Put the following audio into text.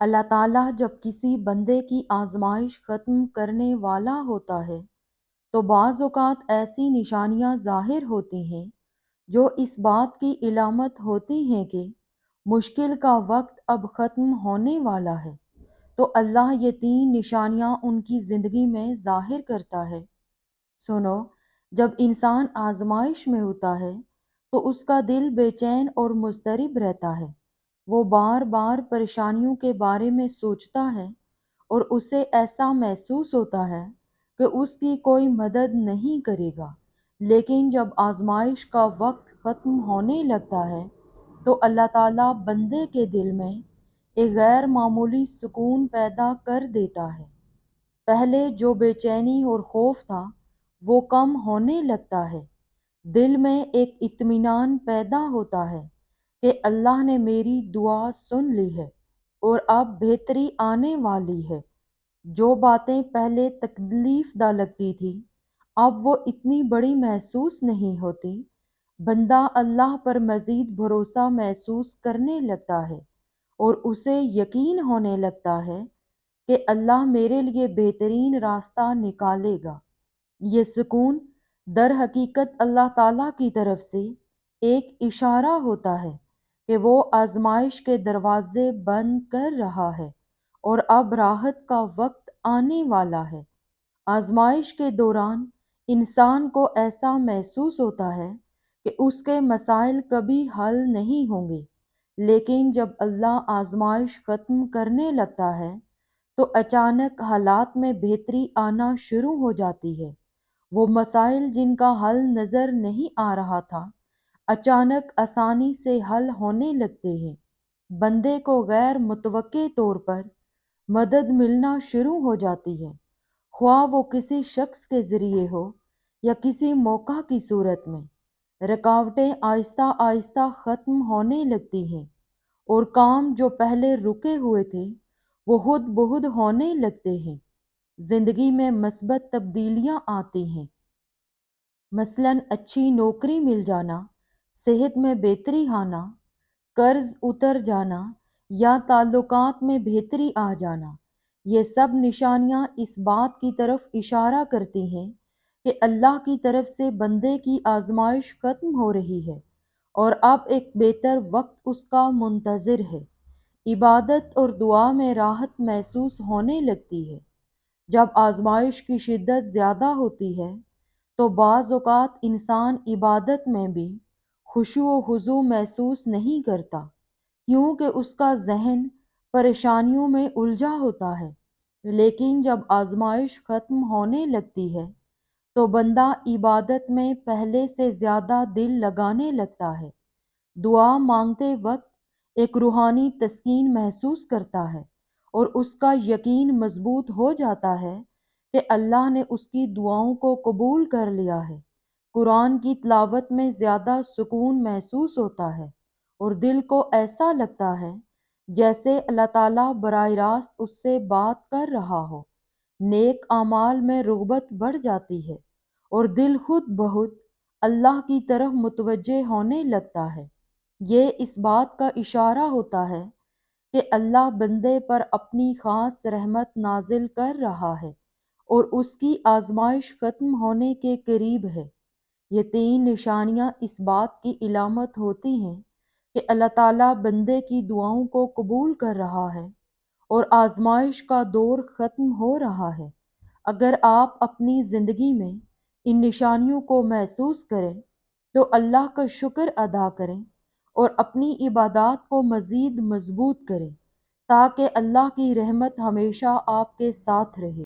اللہ تعالیٰ جب کسی بندے کی آزمائش ختم کرنے والا ہوتا ہے تو بعض اوقات ایسی نشانیاں ظاہر ہوتی ہیں جو اس بات کی علامت ہوتی ہیں کہ مشکل کا وقت اب ختم ہونے والا ہے۔ تو اللہ یہ 3 نشانیاں ان کی زندگی میں ظاہر کرتا ہے۔ سنو، جب انسان آزمائش میں ہوتا ہے تو اس کا دل بے چین اور مضطرب رہتا ہے۔ وہ بار بار پریشانیوں کے بارے میں سوچتا ہے اور اسے ایسا محسوس ہوتا ہے کہ اس کی کوئی مدد نہیں کرے گا۔ لیکن جب آزمائش کا وقت ختم ہونے لگتا ہے تو اللہ تعالیٰ بندے کے دل میں ایک غیر معمولی سکون پیدا کر دیتا ہے۔ پہلے جو بے چینی اور خوف تھا وہ کم ہونے لگتا ہے۔ دل میں ایک اطمینان پیدا ہوتا ہے کہ اللہ نے میری دعا سن لی ہے اور اب بہتری آنے والی ہے۔ جو باتیں پہلے تکلیف دہ لگتی تھی اب وہ اتنی بڑی محسوس نہیں ہوتی۔ بندہ اللہ پر مزید بھروسہ محسوس کرنے لگتا ہے اور اسے یقین ہونے لگتا ہے کہ اللہ میرے لیے بہترین راستہ نکالے گا۔ یہ سکون در حقیقت اللہ تعالیٰ کی طرف سے ایک اشارہ ہوتا ہے کہ وہ آزمائش کے دروازے بند کر رہا ہے اور اب راحت کا وقت آنے والا ہے۔ آزمائش کے دوران انسان کو ایسا محسوس ہوتا ہے کہ اس کے مسائل کبھی حل نہیں ہوں گے، لیکن جب اللہ آزمائش ختم کرنے لگتا ہے تو اچانک حالات میں بہتری آنا شروع ہو جاتی ہے۔ وہ مسائل جن کا حل نظر نہیں آ رہا تھا اچانک آسانی سے حل ہونے لگتے ہیں۔ بندے کو غیر متوقع طور پر مدد ملنا شروع ہو جاتی ہے، خواہ وہ کسی شخص کے ذریعے ہو یا کسی موقع کی صورت میں۔ رکاوٹیں آہستہ آہستہ ختم ہونے لگتی ہیں اور کام جو پہلے رکے ہوئے تھے وہ خود بخود ہونے لگتے ہیں۔ زندگی میں مثبت تبدیلیاں آتی ہیں، مثلاً اچھی نوکری مل جانا، صحت میں بہتری آنا، قرض اتر جانا یا تعلقات میں بہتری آ جانا۔ یہ سب نشانیاں اس بات کی طرف اشارہ کرتی ہیں کہ اللہ کی طرف سے بندے کی آزمائش ختم ہو رہی ہے اور اب ایک بہتر وقت اس کا منتظر ہے۔ عبادت اور دعا میں راحت محسوس ہونے لگتی ہے۔ جب آزمائش کی شدت زیادہ ہوتی ہے تو بعض اوقات انسان عبادت میں بھی خشوع و خضوع محسوس نہیں کرتا، کیونکہ اس کا ذہن پریشانیوں میں الجھا ہوتا ہے۔ لیکن جب آزمائش ختم ہونے لگتی ہے تو بندہ عبادت میں پہلے سے زیادہ دل لگانے لگتا ہے۔ دعا مانگتے وقت ایک روحانی تسکین محسوس کرتا ہے اور اس کا یقین مضبوط ہو جاتا ہے کہ اللہ نے اس کی دعاؤں کو قبول کر لیا ہے۔ قرآن کی تلاوت میں زیادہ سکون محسوس ہوتا ہے اور دل کو ایسا لگتا ہے جیسے اللہ تعالیٰ براہ راست اس سے بات کر رہا ہو۔ نیک اعمال میں رغبت بڑھ جاتی ہے اور دل خود بخود اللہ کی طرف متوجہ ہونے لگتا ہے۔ یہ اس بات کا اشارہ ہوتا ہے کہ اللہ بندے پر اپنی خاص رحمت نازل کر رہا ہے اور اس کی آزمائش ختم ہونے کے قریب ہے۔ یہ 3 نشانیاں اس بات کی علامت ہوتی ہیں کہ اللہ تعالیٰ بندے کی دعاؤں کو قبول کر رہا ہے اور آزمائش کا دور ختم ہو رہا ہے۔ اگر آپ اپنی زندگی میں ان نشانیوں کو محسوس کریں تو اللہ کا شکر ادا کریں اور اپنی عبادات کو مزید مضبوط کریں تاکہ اللہ کی رحمت ہمیشہ آپ کے ساتھ رہے۔